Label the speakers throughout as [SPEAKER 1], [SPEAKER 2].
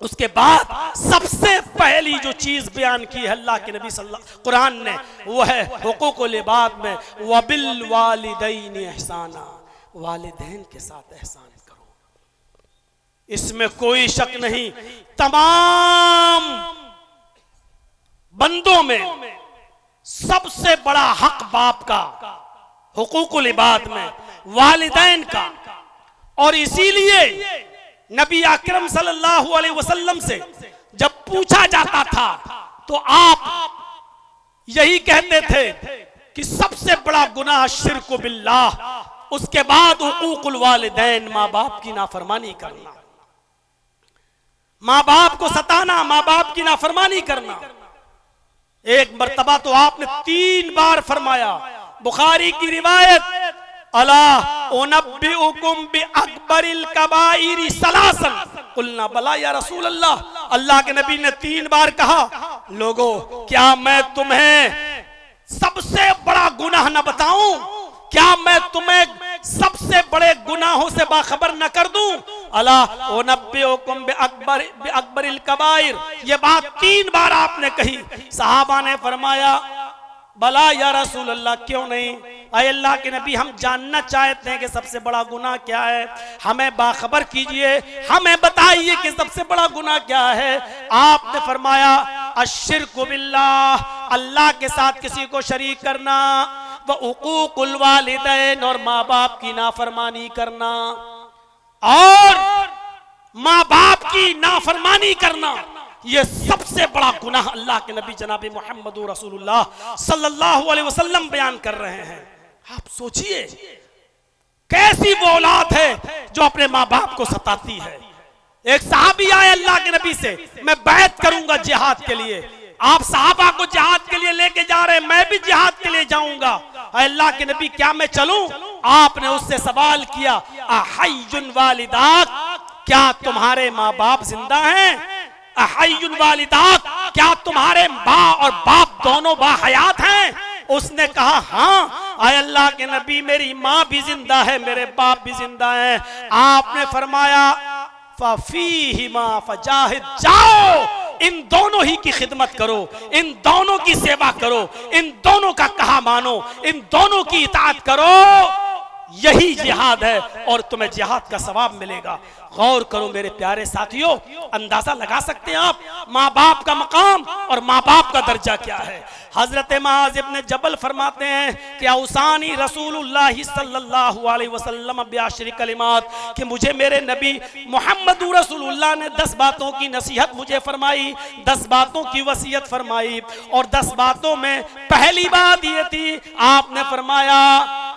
[SPEAKER 1] उसके बाद सबसे पहली जो चीज बयान की है अल्लाह के नबी सल्लल्लाहु कुरान ने, वो है हुकूकुल इबाद में वबिल वालिदैन एहसाना, वालिदैन के साथ एहसान करो। इसमें कोई शक नहीं, तमाम बंदों में सबसे बड़ा हक बाप का, हुकूकुल इबाद में वालिदैन का। और इसीलिए नबी अकरम सल्लल्लाहु अलैहि वसल्लम से जब पूछा जाता था तो आप यही कहते थे कि सबसे बड़ा गुनाह शिर्क बिल्लाह, उसके बाद हुकूकुल वालिदैन, माँ बाप की नाफरमानी करना, माँ बाप को सताना, माँ बाप की नाफरमानी करना। एक मर्तबा तो आपने 3 बार फरमाया, बुखारी की रिवायत, अला उनब्बिउकुम बि अकबरिल कबाइरि सलासन, कुलना बला या रसूल अल्लाह। अल्लाह के नबी ने 3 बार कहा, लोगों क्या मैं तुम्हें सबसे बड़ा गुनाह न बताऊं? क्या मैं तुम्हें सबसे बड़े गुनाहों से बाखबर न कर दूं? अला उनब्बिउकुम बि अकबरिल कबाइर, ये बात 3 बार आपने कही। सहाबा ने फरमाया, बला या रसूल अल्लाह, क्यों नहीं? अय अल्लाह के नबी, हम जानना चाहते हैं कि सबसे बड़ा गुनाह क्या है, हमें बाखबर कीजिए, हमें बताइए कि सबसे बड़ा गुनाह क्या है। आपने फरमाया, अश्शिर्कु बिल्लाह, अल्लाह के साथ किसी को शरीक करना, व उकूकुल वालिदैन, और माँ बाप की नाफरमानी करना। और माँ बाप की नाफरमानी करना ये सबसे बड़ा गुनाह अल्लाह के नबी जनाब मोहम्मद रसूलुल्लाह सल्लल्लाहु अलैहि वसल्लम बयान कर रहे हैं। आप सोचिए कैसी वो औलाद है जो अपने माँ बाप को सताती है। एक सहाबी आए अल्लाह के नबी से, मैं बैत करूंगा जिहाद के लिए। आप सहाबा को जिहाद के लिए लेके जा रहे हैं, मैं भी जिहाद के लिए जाऊंगा। अल्लाह के नबी क्या मैं चलूं? आपने उससे सवाल किया, अहय्युन वालिदाक, क्या तुम्हारे माँ बाप जिंदा हैं? अहय्युन वालिदाक, क्या तुम्हारे माँ और बाप दोनों बाहयात हैं? उसने कहा हाँ। आय अल्लाह के नबी, मेरी माँ भी जिंदा है, मेरे बाप भी जिंदा है। आपने फरमाया, फफीहिमा फजाहिद, जाओ इन दोनों ही की खिदमत करो, इन दोनों की सेवा करो, इन दोनों का कहा मानो, इन दोनों की इताअत करो। यही जिहाद है और तुम्हें जिहाद का सवाब मिलेगा। गौर करो मेरे प्यारे साथियों, अंदाजा लगा सकते हैं आप माँ बाप का मकाम और माँ बाप का दर्जा क्या है। हजरत मुआज़ इब्न जबल फरमाते हैं कि औसानी रसूलुल्लाह सल्लल्लाहु अलैहि वसल्लम बिअशरि कलिमात, कि मुझे मेरे नबी मोहम्मद रसूलुल्लाह ने 10 बातों की नसीहत मुझे फरमाई, 10 बातों की वसीयत फरमाई। और 10 बातों में पहली बात ये थी, आपने फरमाया,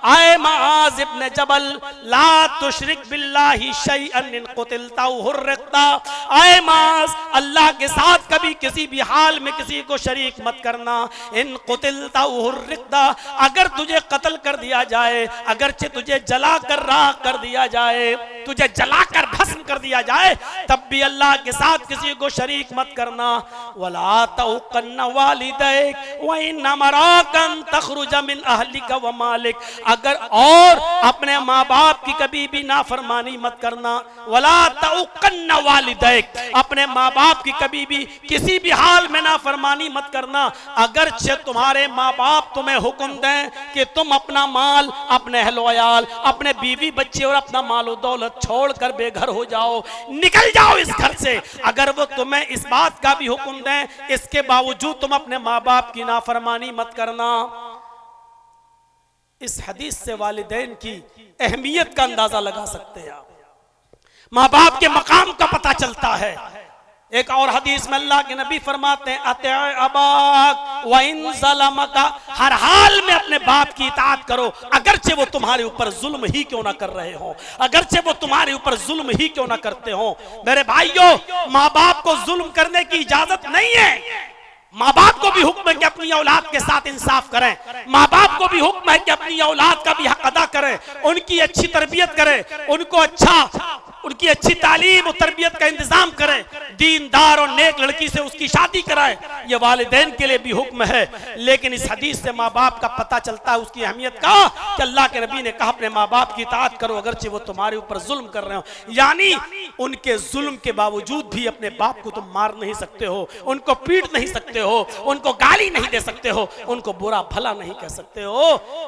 [SPEAKER 1] आए मुआज़ इब्न जबल, ला तुशरिक बिल्लाहि शैअन इन कुतिलता हुर्रिकता। आए मुआज़, अल्लाह के साथ कभी किसी भी हाल में किसी को शरीक मत करना। इन कुतिलता हुर्रिकता, अगर तुझे कत्ल कर दिया जाए, अगरचे तुझे जला कर राख कर दिया जाए, तुझे जलाकर भस्म कर दिया जाए, तब भी अल्लाह के साथ किसी को शरीक मत करना। वला तउकन्न वालिदैक व इन अमराकन तखरुज मिन अहलिका व मालिक, अगर और अपने माँ बाप की कभी भी नाफरमानी मत करना। वला तउकन्न वालिदैक, अपने माँ बाप की कभी भी किसी भी हाल में नाफरमानी मत करना। अगर तुम्हारे माँ बाप तुम्हें हुक्म दें कि तुम अपना माल, अपने अहल-ओ-अयाल, अपने बीवी बच्चे और अपना मालो दौलत छोड़कर बेघर हो जाओ, निकल जाओ इस घर से, अगर वो तुम्हें इस बात का भी हुक्म दें, इसके बावजूद तुम अपने माँ बाप की नाफरमानी मत करना। इस हदीस से वालिदैन की अहमियत का अंदाजा लगा सकते हैं आप, माँ बाप के मकाम का पता चलता है। एक और हदीस में अल्लाह के नबी फरमाते हैं, अति अबाक व इन ज़लमका, हर हाल में अपने बाप की इताअत करो, अगरचे वो तुम्हारे ऊपर जुल्म ही क्यों ना कर रहे हो, अगरचे वो तुम्हारे ऊपर जुल्म ही क्यों ना करते हो। मेरे भाइयों, माँ बाप को जुल्म करने की इजाजत नहीं है। माँ बाप को भी हुक्म है कि अपनी औलाद के साथ इंसाफ करें, माँ बाप को भी हुक्म है कि अपनी औलाद का भी हक अदा करें, उनकी अच्छी तरबियत करें, उनको अच्छा उनकी अच्छी तालीम और तरबियत का इंतजाम करें, दीनदार और नेक लड़की से उसकी शादी कराएं। ये वालिदैन के लिए भी हुक्म है। लेकिन इस हदीस से माँ बाप का पता चलता है उसकी अहमियत का, कि अल्लाह के नबी ने कहा अपने माँ बाप की इताअत करो अगरचे वो तुम्हारे ऊपर जुल्म कर रहे हो। यानी उनके जुल्म के बावजूद भी अपने बाप को तुम मार नहीं सकते हो, उनको पीट नहीं सकते हो, उनको गाली नहीं दे सकते हो, उनको बुरा भला नहीं कह सकते हो।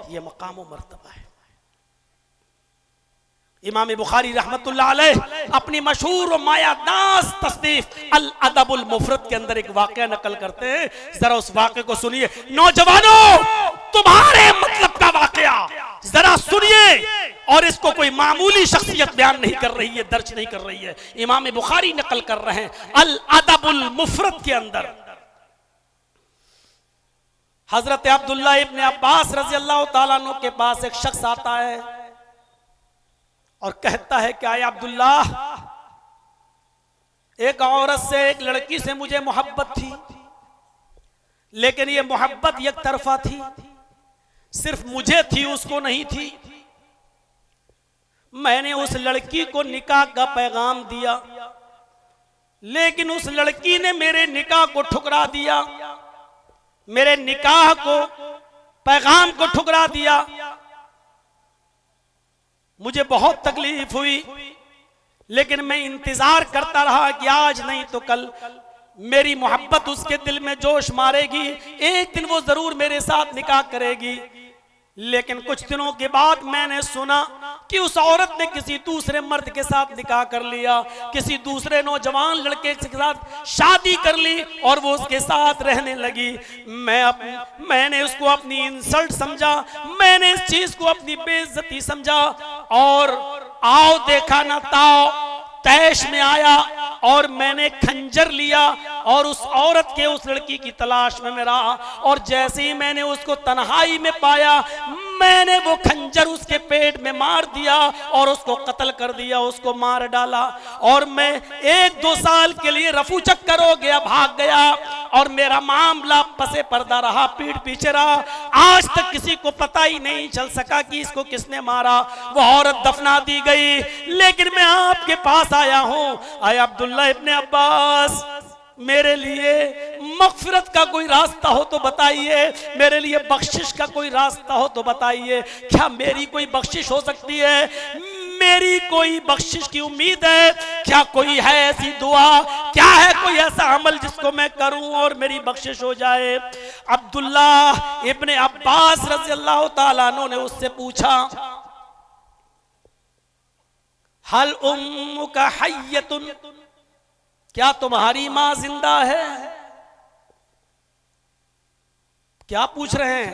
[SPEAKER 1] ये मकाम और मर्तबा है। इमाम बुखारी रहमतुल्लाह अलैह अपनी मशहूर और मायादास तसनीफ अल अदबुल मुफरद के अंदर एक वाक़या नकल करते हैं, जरा उस वाक़े को सुनिए। नौजवानों, तुम्हारे मतलब का वाक़या जरा सुनिए। और इसको कोई मामूली शख्सियत बयान नहीं कर रही है, दर्ज नहीं कर रही है, इमाम बुखारी नकल कर रहे हैं अल अदबुल मुफरद के अंदर। हजरत अब्दुल्ला इब्ने अब्बास रज़ी अल्लाह तआला अन्हु के पास एक शख्स आता है और कहता है कि आए अब्दुल्ला, एक औरत से, एक लड़की से मुझे मोहब्बत थी, लेकिन ये मोहब्बत एक तरफा थी, सिर्फ मुझे थी, उसको नहीं थी। मैंने उस लड़की को निकाह का पैगाम दिया, लेकिन उस लड़की ने मेरे निकाह को ठुकरा दिया, मेरे निकाह को, पैगाम को ठुकरा दिया। मुझे बहुत तकलीफ हुई, लेकिन मैं इंतजार करता रहा कि आज नहीं तो कल मेरी मोहब्बत उसके दिल में जोश मारेगी, एक दिन वो जरूर मेरे साथ निकाह करेगी। लेकिन कुछ दिनों के बाद मैंने सुना कि उस औरत ने किसी दूसरे मर्द के साथ निकाह कर लिया, किसी दूसरे नौजवान लड़के के साथ शादी कर ली और वो उसके साथ रहने लगी। मैंने उसको अपनी इंसल्ट समझा, मैंने इस चीज को अपनी बेइज्जती समझा और आओ देखा ना ताओ तैश में आया और मैंने खंजर लिया और उस औरत के, उस लड़की की तलाश में मैं रहा। और जैसे ही मैंने उसको तन्हाई में पाया, मैंने वो खंजर उसके पेट में मार दिया और उसको कत्ल कर दिया, उसको मार डाला। और मैं 1-2 साल के लिए रफू चक्कर हो गया, भाग गया और मेरा मामला पसे पर्दा रहा, पीठ पीछे रहा। आज तक किसी को पता ही नहीं चल सका कि इसको किसने मारा। वो औरत दफना दी गई, लेकिन मैं आपके पास आया हूं। आया अब्दुल्ला इब्ने अब्बास, मेरे लिए मगफिरत का कोई रास्ता हो तो बताइए, मेरे लिए बख्शिश का कोई रास्ता हो तो बताइए। क्या मेरी कोई बख्शिश हो सकती है? मेरी कोई बख्शिश की उम्मीद है क्या? कोई है ऐसी दुआ? क्या है कोई ऐसा अमल जिसको मैं करूं और मेरी बख्शिश हो जाए? अब्दुल्ला इब्ने अब्बास रज़ी अल्लाह ताला अन्हु ने उससे पूछा, हल उम्मुका हय्यतुन, क्या तुम्हारी मां जिंदा है? क्या पूछ रहे हैं?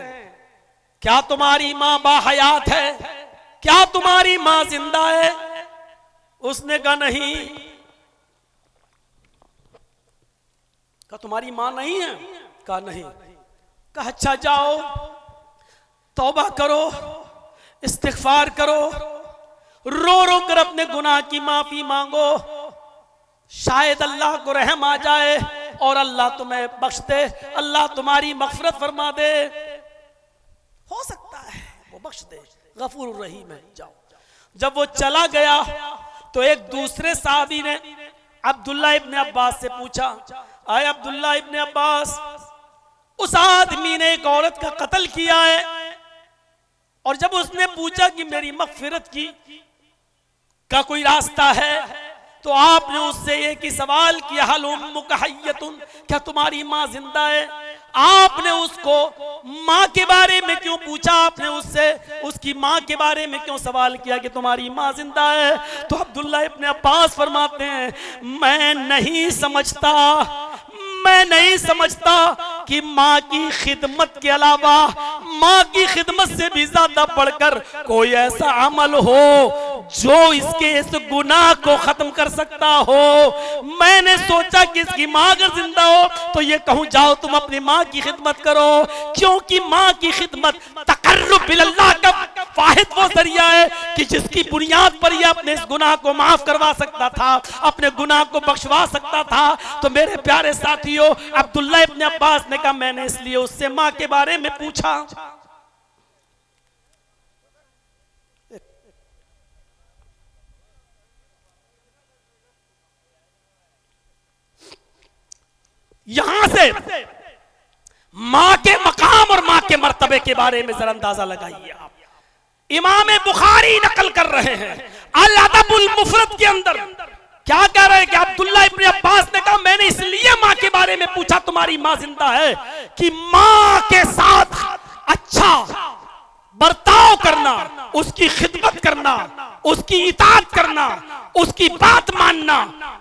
[SPEAKER 1] क्या तुम्हारी मां बाहयात है? क्या तुम्हारी मां जिंदा है? उसने कहा नहीं। कहा तुम्हारी मां नहीं है? कहा नहीं। कहा अच्छा जाओ तौबा करो, इस्तिग़फ़ार करो, रो रो कर अपने गुनाह की माफी मांगो, शायद अल्लाह को रहम आ जाए और अल्लाह तुम्हें बख्श दे, अल्लाह तुम्हारी मग़फ़िरत फरमा दे। हो सकता है वो बख्श दे, गफूर रहीम है, जाओ। जब वो चला गया तो एक दूसरे साहबी ने अब्दुल्ला इब्ने अब्बास से पूछा, आए अब्दुल्ला इब्ने अब्बास, उस आदमी ने एक औरत का कत्ल किया है, और जब उसने पूछा कि मेरी मग़फ़िरत की का कोई रास्ता है, तो आपने उससे एक ही सवाल किया, हल उम्मुका हय्यतुन, क्या तुम्हारी माँ जिंदा है? आपने उसको माँ के बारे में क्यों पूछा? आपने उससे उसकी माँ के बारे में क्यों सवाल किया कि तुम्हारी माँ जिंदा है? तो अब्दुल्ला इब्ने अब्बास फरमाते हैं, मैं नहीं समझता कि माँ की खिदमत के अलावा, माँ की खिदमत से भी ज्यादा बढ़कर कोई ऐसा अमल हो जो इसके इस गुनाह को खत्म कर सकता हो। मैंने सोचा कि इसकी माँ अगर जिंदा हो तो ये कहूँ जाओ तुम अपनी माँ की खिदमत करो, क्योंकि माँ की खिदमत तकर्रुब इल्लाह का वाहिद वो जरिया है कि जिसकी बुनियाद पर यह अपने इस गुनाह को माफ करवा सकता था, अपने गुनाह को बख्शवा सकता था। तो मेरे प्यारे साथियों, अब्दुल्ला इब्ने अब्बास ने कहा, मैंने इसलिए उससे माँ के बारे में पूछा। यहां से मां के मकाम और मां के मर्तबे के बारे में जरा अंदाजा लगाइए आप। इमाम बुखारी नकल कर रहे हैं अल अदबुल मुफरद के अंदर क्या कह रहे हैं कि अब्दुल्लाह इब्न अब्बास ने कहा मैंने इसलिए मां के बारे में पूछा तुम्हारी मां जिंदा है कि मां के साथ अच्छा बर्ताव करना, उसकी खिदमत करना, उसकी इताअत करना, उसकी बात मानना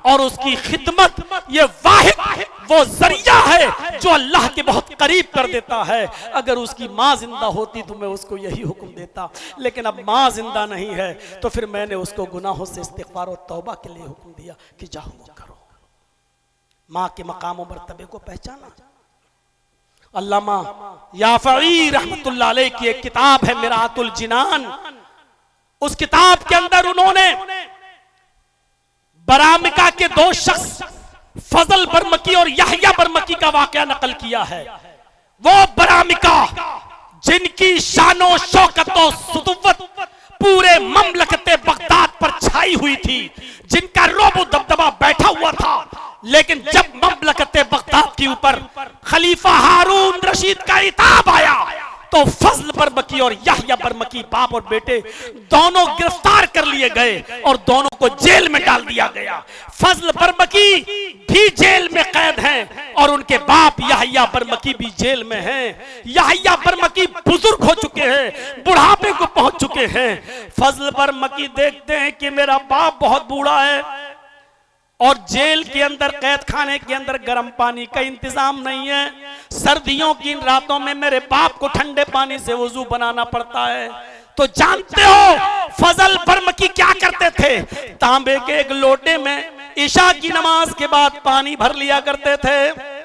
[SPEAKER 1] और उसकी खिदमत ये वाहिद वो जरिया है जो अल्लाह के बहुत करीब कर देता है। अगर उसकी माँ जिंदा होती तो मैं उसको यही हुक्म देता, लेकिन अब माँ जिंदा नहीं है तो फिर मैंने उसको गुनाहों से इस्तिग़फ़ार और तौबा के लिए हुक्म दिया कि जाओ वो करो। माँ के मकाम और मर्तबे को पहचाना। अल्लामा याफ़ई रहमतुल्लाह अलैह की एक किताब है मिरातुल जिनान, उस किताब के अंदर उन्होंने बरामिका के दो शख्स फजल बरमकी और यहया बरमकी का वाकया नकल किया है। वो बरामिका जिनकी शानो शौकत और सुतुव्वत पूरे ममलकते बगदाद पर छाई हुई थी, जिनका रोबो दबदबा बैठा हुआ था, लेकिन जब ममलकते बगदाद के ऊपर खलीफा हारून रशीद का इताब आया तो फजल बरमकी और यहया बरमकी बाप और बेटे दोनों गिरफ्तार कर लिए गए और दोनों को जेल में डाल दिया गया। फजल बरमकी भी जेल में कैद हैं और उनके बाप यहया बरमकी भी जेल में हैं। यहया बरमकी बुजुर्ग हो चुके हैं, बुढ़ापे को पहुंच चुके हैं। फजल बरमकी देखते हैं कि मेरा बाप बहुत बूढ़ा है और जेल के अंदर कैद खाने के अंदर गर्म पानी का इंतजाम नहीं है। सर्दियों की इन रातों में मेरे बाप को ठंडे पानी से वजू बनाना पड़ता है। तो जानते हो फजल बरमकी क्या करते थे? तांबे के एक लोटे में इशा की नमाज के बाद पानी भर लिया करते थे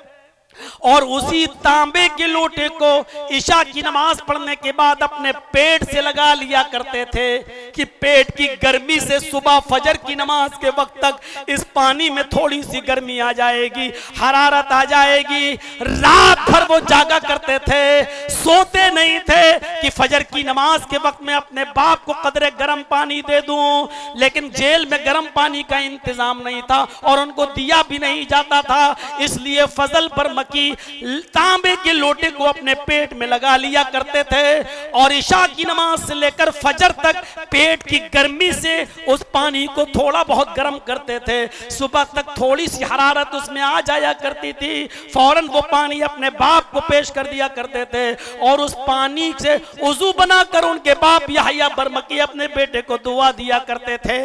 [SPEAKER 1] और उसी तांबे के लोटे को इशा की नमाज पढ़ने के बाद अपने पेट से लगा लिया करते थे कि पेट की गर्मी से सुबह फजर की नमाज के वक्त तक इस पानी में थोड़ी सी गर्मी आ जाएगी, हरारत आ जाएगी। रात भर वो जागा करते थे, सोते नहीं थे कि फजर की नमाज के वक्त में अपने बाप को कदरे गर्म पानी दे दूं। लेकिन जेल में गर्म पानी का इंतजाम नहीं था और उनको दिया भी नहीं जाता था, इसलिए फजल बरमकी तांबे के लोटे को अपने पेट में लगा लिया करते थे और इशा की नमाज से लेकर फजर तक पेट की गर्मी से उस पानी को थोड़ा बहुत गर्म करते थे। सुबह तक थोड़ी सी हरारत उसमें आ जाया करती थी, फौरन वो पानी अपने बाप को पेश कर दिया करते थे और उस पानी से वुजू बनाकर उनके बाप यहया बरमकी अपने बेटे को दुआ दिया करते थे।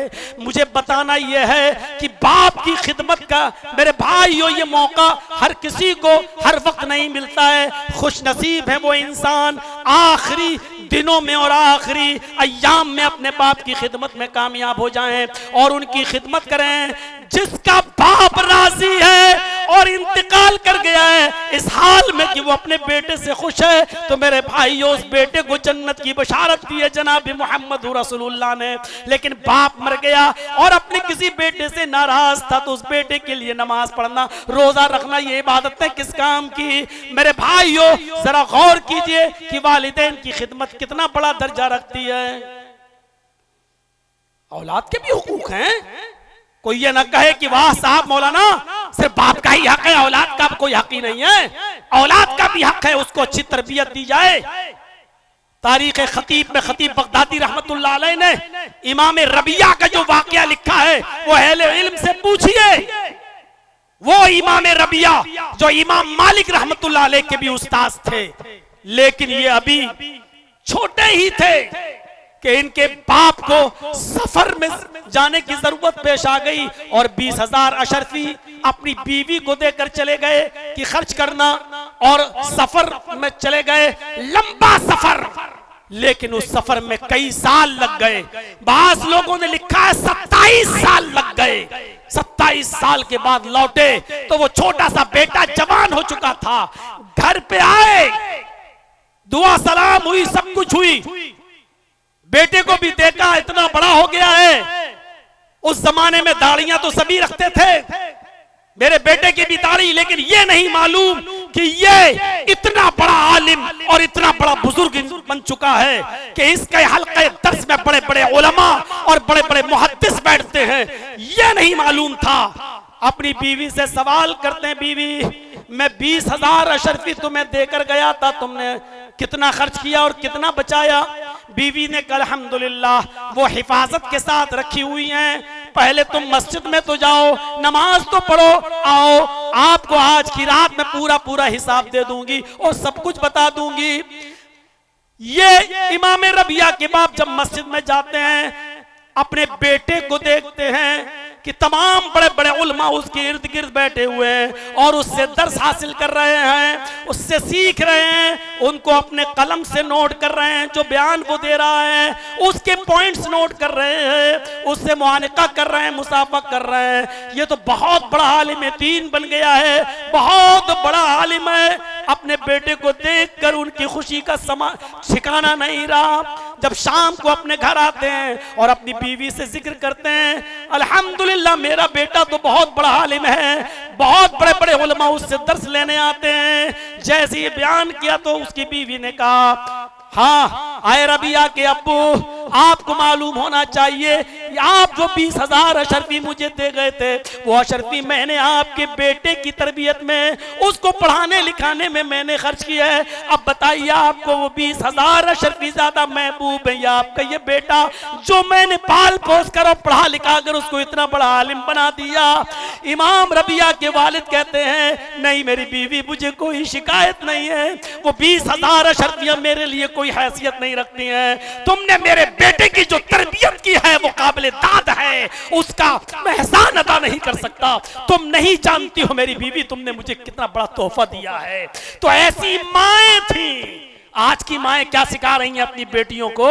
[SPEAKER 1] मुझे बताना यह है कि बाप की खिदमत का मेरे भाइयों ये मौका हर किसी को हर वक्त नहीं मिलता है। खुश नसीब है वो इंसान आखिरी दिनों में और आखिरी अय्याम में अपने बाप की खिदमत में कामयाब हो जाएं और उनकी खिदमत करें। जिसका बाप राजी है और इंतकाल कर गया है इस हाल में कि वो अपने बेटे से खुश है, तो मेरे भाइयों उस बेटे को जन्नत की बशारत दी है जनाब मोहम्मद रसूलुल्लाह ने। लेकिन बाप मर गया और अपने किसी बेटे से नाराज था तो उस बेटे के लिए नमाज पढ़ना, रोजा रखना, ये इबादत है किस काम की? मेरे भाइयों जरा गौर कीजिए कि वालिदैन की खिदमत कितना बड़ा दर्जा रखती है। औलाद के भी हुकूक हैं। कोई ये ना कहे कि वाह साहब मौलाना सिर्फ बाप का ही हक है, औलाद का कोई हक ही नहीं है। औलाद का भी हक है, उसको अच्छी तरबियत दी जाए। तारीख खतीब में खतीब बगदादी रहमतुल्लाह अलैह ने इमाम रबिया का जो वाकया लिखा है वो अहले इल्म से पूछिए। वो इमाम रबिया जो इमाम मालिक रहमतुल्लाह अलैह के भी उस्ताद थे, लेकिन ये अभी छोटे ही थे कि इनके बाप को सफर में जाने की जरूरत पेश आ गई और 20,000 अशरफी अपनी बीवी को देकर चले गए कि खर्च करना, और सफर में चले गए, लंबा सफर, लेकिन उस सफर में कई साल लग गए। बास लोगों ने लिखा है 27 साल लग गए। 27 साल के बाद लौटे तो वो छोटा सा बेटा जवान हो चुका था। घर पे आए, दुआ सलाम हुई, सब कुछ हुई, बेटे को भी देखा इतना बड़ा हो गया है। उस जमाने में दाढ़ियां तो सभी रखते थे, मेरे बेटे की भी दाढ़ी, लेकिन ये नहीं मालूम कि ये इतना बड़ा आलिम और इतना बड़ा बुजुर्ग बन चुका है कि इसके हल्के दर्स में बड़े बड़े उलमा और बड़े बड़े मुहद्दिस बैठते हैं। ये नहीं मालूम था। अपनी बीवी से सवाल करते हैं, बीवी मैं 20,000 अशरफी तुम्हें देकर गया था, तुमने कितना खर्च किया और कितना बचाया? बीवी ने कहा अल्हम्दुलिल्लाह वो हिफाजत के साथ रखी हुई हैं, पहले तुम मस्जिद में तो जाओ, नमाज तो पढ़ो, आओ आपको आज की रात में पूरा पूरा हिसाब दे दूंगी और सब कुछ बता दूंगी। ये इमाम रबिया के बाप जब मस्जिद में जाते हैं, अपने बेटे को देखते हैं कि तमाम बड़े बड़े उलमा उसके इर्द गिर्द बैठे हुए हैं और उससे दर्स हासिल कर रहे हैं, उससे सीख रहे हैं, उनको अपने कलम से नोट कर रहे हैं, जो बयान वो दे रहा है उसके पॉइंट्स नोट कर रहे हैं, उससे मुआनिका कर रहे हैं, मुसाफा कर रहे हैं। ये तो बहुत बड़ा आलिम दीन बन गया है, बहुत बड़ा आलिम है। अपने बेटे को देखकर उनकी खुशी का ठिकाना नहीं रहा। जब शाम को अपने घर आते हैं और अपनी बीवी से जिक्र करते हैं, अल्हम्दुलिल्लाह मेरा बेटा तो बहुत बड़ा आलिम है, बहुत बड़े बड़े उलमा उससे दर्स लेने आते हैं। जैसे ये बयान किया तो उसकी बीवी ने कहा, हाँ आए रबिया के अब्बू, आपको मालूम होना चाहिए आप जो 20,000 अशरफी मुझे दे गए थे, वो अशरफी मैंने आपके बेटे की तरबियत में, उसको पढ़ाने लिखाने में मैंने खर्च किया है। अब बताइए आपको वो 20,000 अशरफी ज्यादा महबूब है या आपका ये बेटा जो मैंने पाल पोस कर और पढ़ा लिखा कर उसको इतना बड़ा आलिम बना दिया? इमाम रबिया के वालिद कहते हैं, नहीं मेरी बीवी, मुझे कोई शिकायत नहीं है, वो 20,000 अशरफियां मेरे लिए कोई हैसियत नहीं रखती हैं। तुमने मेरे बेटे की जो तरबियत की है वो काबिल दाद है, उसका मैं एहसान अदा नहीं कर सकता। तुम नहीं जानती हो मेरी बीवी, तुमने मुझे कितना बड़ा तोहफा दिया है। तो ऐसी माएं थी। आज की माएं क्या सिखा रही हैं अपनी बेटियों को?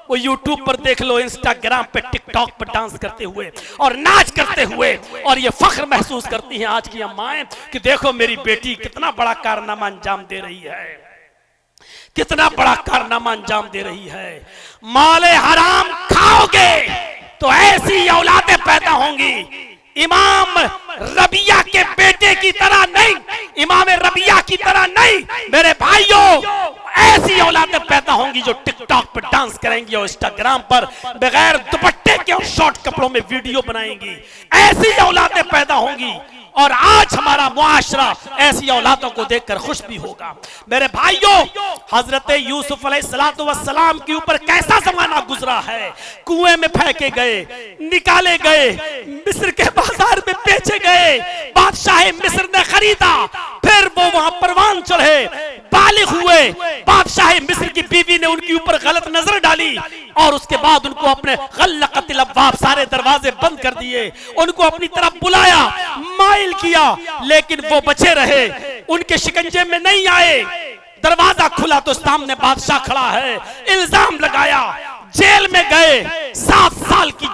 [SPEAKER 1] वो यूट्यूब पर देख लो, इंस्टाग्राम पे, टिकटॉक पर डांस करते हुए और नाच करते हुए, और ये फख्र महसूस करती हैं आज की माएं कि देखो मेरी बेटी कितना बड़ा कारनामा अंजाम दे रही है, कितना बड़ा कारनामा अंजाम दे रही है। माले हराम खाओगे तो ऐसी औलादें पैदा होंगी। इमाम रबिया के बेटे की तरह नहीं, इमाम रबिया की तरह नहीं मेरे भाइयों, ऐसी औलादें पैदा होंगी जो टिकटॉक पर डांस करेंगी और इंस्टाग्राम पर बगैर दुपट्टे के और शॉर्ट कपड़ों में वीडियो बनाएंगी। ऐसी औलादें पैदा होंगी और आज हमारा मुआशरा ऐसी औलादों को देखकर खुश भी होगा। मेरे भाइयों, हजरत यूसुफ अलैहिस्सलाम के ऊपर कैसा जमाना गुजरा है। कुएं में फेंके गए, निकाले गए, मिस्र के बाजार में बेचे गए, बादशाह मिस्र ने खरीदा, फिर वो वहां परवान चढ़े, बालिग हुए, बादशाह मिस्र की बीवी ने उनके ऊपर गलत नजर डाली और उसके बाद उनको अपने गल्लक़तिल अब्वाब, सारे दरवाजे बंद कर दिए, उनको अपनी तरफ बुलाया, माइल किया, लेकिन वो बचे रहे, उनके शिकंजे में नहीं आए। दरवाजा खुला तो सामने बादशाह खड़ा है, इल्जाम लगाया, जेल में गए, 7 साल की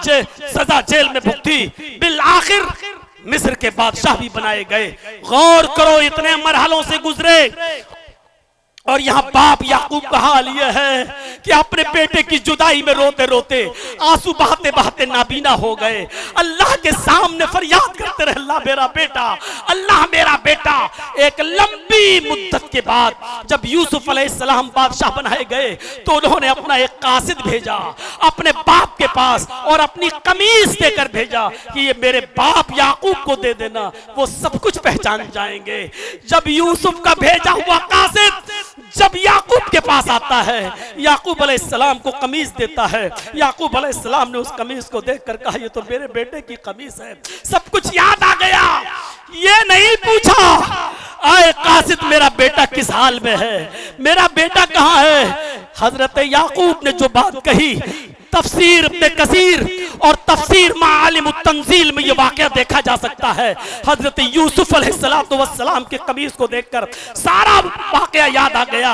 [SPEAKER 1] सजा जेल में भुगती, बिल आखिर मिस्र के बादशाह भी बनाए गए। गौर करो, इतने मरहलों से गुजरे और यहाँ बाप याकूब का हाल यह है कि अपने बेटे की जुदाई में रोते रोते, आंसू बहाते बहाते नाबीना हो गए। अल्लाह के सामने फरियाद करते रहे, अल्लाह मेरा बेटा, अल्लाह मेरा बेटा। एक लंबी मुद्दत के बाद जब यूसुफ अलैहिस्सलाम बादशाह बनाए गए तो उन्होंने अपना एक कासिद भेजा अपने बाप के पास और अपनी कमीज देकर भेजा कि ये मेरे बाप याकूब को दे देना, वो सब कुछ पहचान जाएंगे। जब यूसुफ का भेजा हुआ कासिद जब याकूब के पास आता है, याकूब अलैहिस्सलाम को कमीज देता है, याकूब अलैहिस्सलाम ने उस कमीज को देखकर कहा ये तो मेरे बेटे की कमीज है। सब कुछ याद आ गया, ये नहीं पूछा आए कासिद मेरा बेटा किस हाल में है, मेरा बेटा कहाँ है। हजरत याकूब ने जो बात कही, तफसीर इब्न कसीर और तफसीर मालिम तंजील में यह वाकया देखा जा सकता है। हजरत यूसुफ अलैहिस्सलाम के कमीज को देखकर सारा वाकया याद आ गया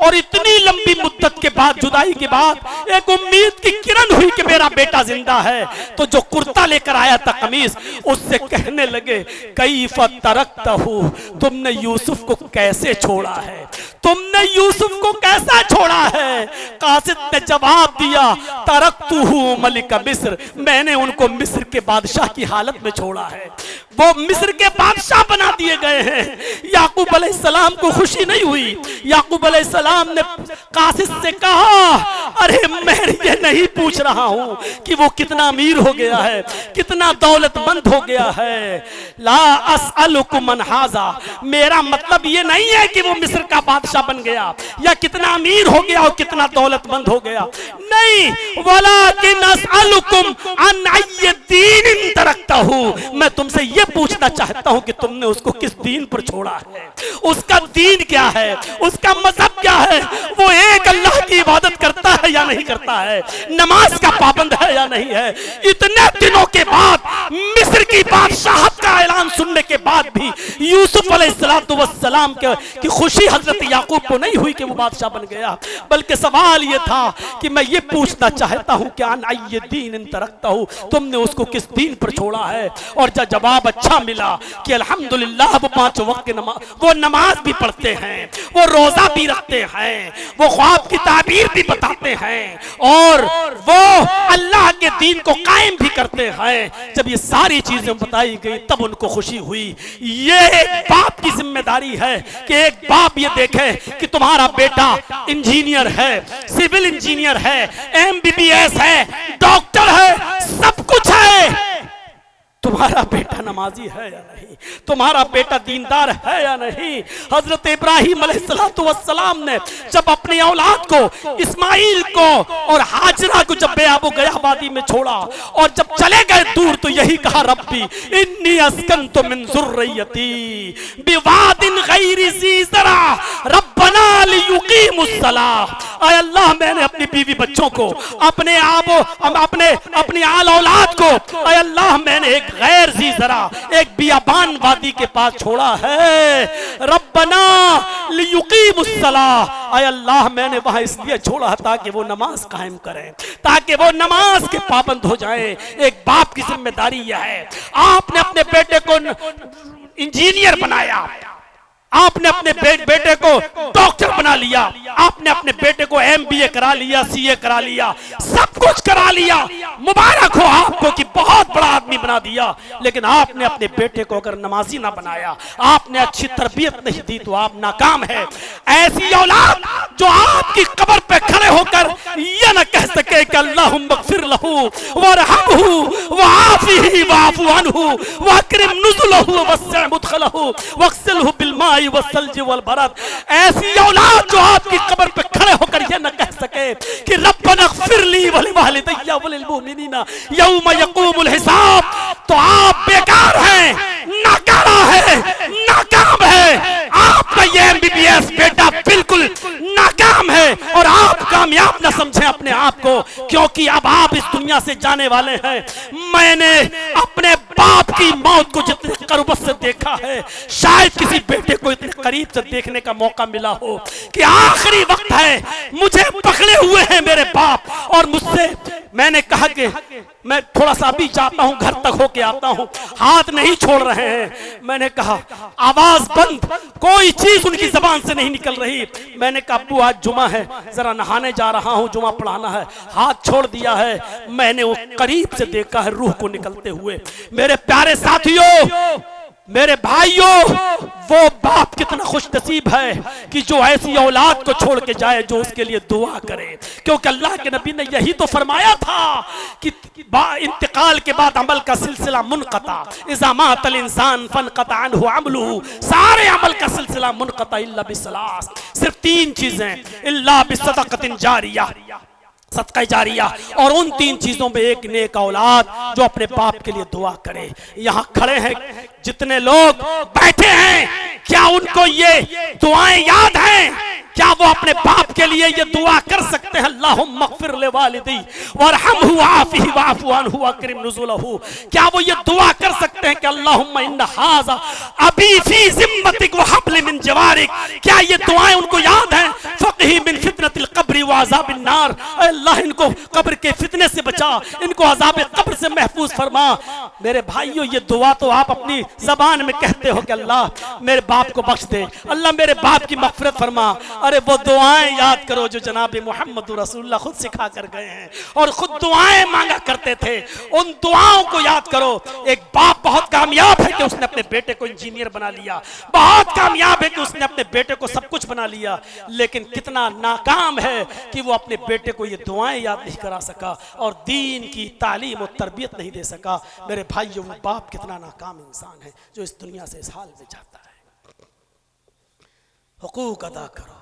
[SPEAKER 1] और इतनी लंबी मुद्दत के बाद, जुदाई के बाद एक उम्मीद की किरण हुई कि मेरा बेटा जिंदा है। तो जो कुर्ता लेकर आया था कमीज, उससे कहने लगे कैफ़ तरक्तहू, तुमने यूसुफ को कैसे छोड़ा है, तुमने यूसुफ को कैसा छोड़ा है। कासिद ने जवाब दिया तरक्तुहु मलिक मिस्र, मैंने उनको मिस्र के बादशाह की हालत में छोड़ा है, वो मिस्र के बादशाह बना दिए गए हैं। याकूब अलैहिस्सलाम को खुशी नहीं हुई। याकूब अलैहिस्सलाम ने कासिस से कहा, अरे मैं ये नहीं पूछ रहा हूं कि वो कितना अमीर हो गया है, कितना दौलतमंद हो गया है। ला अस्अलुकुम मन हाजा, मेरा मतलब ये नहीं है कि वो मिस्र का बादशाह बन गया या कितना अमीर हो गया और कितना दौलतमंद हो गया, नहीं। वलाकिन अस्अलुकुम अन अय्य दीन तरक्तहु, मैं तुमसे ये पूछना चाहता हूं कि तुमने उसको किस दीन पर छोड़ा है, उसका दीन क्या है, उसका मजहब क्या है, वो एक अल्लाह की इबादत करता है या नहीं करता है, नमाज का पाबंद है या नहीं है। इतने दिनों के बाद, मिस्र की बादशाहत का ऐलान सुनने के बाद भी यूसुफ अलैहिस्सलाम की खुशी हजरत याकूब को नहीं हुई कि वो बादशाह बन गया, बल्कि सवाल ये था कि मैं ये पूछना चाहता हूं कि अन अय्य दीन तरक्तहु, तुमने उसको किस दीन पर छोड़ा है। और जब जवाब अच्छा मिला कि अल्हम्दुलिल्लाह वो 5 वक्त की नमाज, वो नमाज भी पढ़ते हैं, वो रोजा भी रखते हैं, वो ख्वाब की ताबीर भी बताते हैं और वो अल्लाह के दीन को कायम भी करते हैं, जब ये सारी चीजें बताई गई तब उनको खुशी हुई। ये एक बाप की जिम्मेदारी है कि एक बाप ये देखे कि तुम्हारा बेटा इंजीनियर है, सिविल इंजीनियर है, MBBS है, डॉक्टर है, सब कुछ है, तुम्हारा बेटा नमाजी है या नहीं, तुम्हारा बेटा दीनदार है या नहीं। हजरत इब्राहिम अलैहिस्सलाम ने जब अपनी औलाद को, इस्माइल को और हाजरा को जब बेआबो गया वादी में छोड़ा और जब चले गए दूर, तो यही कहा, रब्बी इन्नी अस्कन्तु मिन ज़ुर्रियती बिवादिन गैरि ज़ी ज़रा रब्बना लियुकीमुस्सलाह, ऐ अल्लाह मैंने अपनी बीवी बच्चों को, अपनी आल औलाद को, ऐ अल्लाह मैंने एक गैर ज़ी ज़रा, एक बियाबान वादी के पास छोड़ा है। रब्बना लियुकीमुस्सलाह, ऐ अल्लाह मैंने वहां इसलिए छोड़ा ताकि वो नमाज कायम करें, ताकि वो नमाज के पाबंद हो जाएं। एक बाप की जिम्मेदारी यह है। आपने अपने बेटे को इंजीनियर बनाया, आपने अपने बेटे को डॉक्टर बना लिया, आपने अपने बेटे को MBA करा लिया, CA करा लिया, सब कुछ करा लिया, मुबारक हो आपको कि बहुत बड़ा आदमी बना दिया, लेकिन आपने अपने बेटे को अगर नमाजी ना बनाया, आपने अच्छी तरबियत नहीं दी, तो आप नाकाम है। ऐसी औलाद जो आपकी कब्र पे खड़े होकर ये ना कह सके कि अल्लाहुम्मा ग़फ़िर लहू वरहमहू वआफ़िही वअफ़ु अन्हु वअकरिम नुज़ुलहू वस्सिअ मुदख़लहू वग़सिलहू बिलमाई वस्सल्ज वलबरद, ऐसी औलाद जो आपकी कब्र पे खड़े होकर ये न कह सके कि रब्बना ग़फ़िर ली वलिवालिदैया वलिलमुमिनीना यौम यक़ूमुल हिसाब, तो आप बेकार हैं, नाकारा है, नाकाम है। आपका ये MBBS बेटा बिल्कुल नाकाम है और आप कामयाब न समझें अपने आप को, क्योंकि अब आप इस दुनिया से जाने वाले हैं। मैंने अपने बाप की मौत को जितने करीब से देखा है, शायद किसी बेटे को इतने करीब से देखने का मौका मिला हो कि आखिरी वक्त है, मुझे पकड़े हुए हैं मेरे बाप, और मुझसे मैंने कहा कि मैं थोड़ा सा अभी जाता हूं, घर तक होके आता हूं, हाथ नहीं छोड़ रहे हैं। मैंने कहा आवाज बंद, कोई चीज उनकी जबान से नहीं निकल रही। मैंने कहा अब्बू आज जुमा है, जरा नहाने जा रहा हूं, जुमा पढ़ाना है। हाथ छोड़ दिया है। मैंने वो करीब से देखा है रूह को निकलते हुए। मेरे प्यारे साथियों, मेरे भाइयों, वो बाप कितना खुश नसीब है कि जो ऐसी औलाद को छोड़ के जाए जो उसके लिए दुआ करे, क्योंकि अल्लाह के नबी ने यही तो फरमाया था कि इंतकाल के बाद अमल का सिलसिला मुनक़ता, इज़ा मातल इंसान फनक़ता अन्हु अमलुहु, सारे अमल का सिलसिला मुनक़ता इल्ला बिसलास, सिर्फ 3 चीजें, इल्ला बिसदक़तिन जारिया, सदका जारिया, और उन 3 चीजों में एक नेक औलाद जो अपने बाप के लिए दुआ करे। यहाँ खड़े हैं जितने लोग बैठे हैं, क्या उनको ये दुआएं याद हैं? क्या वो अपने बाप के लिए ये दुआ कर सकते हैं? अल्लाहुम्मा ग़फ़िर लिवालिदी वरहमहू वआफ़िही वअफ़ु अन्हु वअकरिम नुज़ुलहू। क्या वो ये दुआ कर सकते हैं कि अल्लाहुम्मा इन्ना हाज़ा अबी फ़ी ज़िम्मतिक व हब्ल मिन जवारिक? क्या ये दुआएं उनको याद हैं? फ़क़ही मिन फ़ितनतिल क़ब्रि व अज़ाब अन्नार, अल्लाह इनको कब्र के फितने से बचा, इनको अज़ाब कब्र से महफूज फरमा। मेरे भाइयों, ये दुआ तो आप अपनी जबान में कहते हो कि अल्लाह मेरे बाप को बख्श दे, अल्लाह मेरे बाप की मग़फ़िरत फरमा। अरे वो दुआएं याद करो जो जनाब मोहम्मद रसूलुल्लाह खुद सिखा कर गए हैं और खुद दुआएं मांगा करते थे। उन दुआओं को याद करो। एक बाप बहुत कामयाब है कि उसने अपने बेटे को इंजीनियर बना लिया, बहुत कामयाब है कि उसने अपने बेटे को सब कुछ बना लिया, लेकिन कितना नाकाम है कि वो अपने बेटे को ये दुआएं याद नहीं करा सका और दीन की तालीम और तरबियत नहीं दे सका। मेरे भाइयों, वो बाप कितना नाकाम इंसान है जो इस दुनिया से इस हाल में जाता है। हुकूक अदा करो।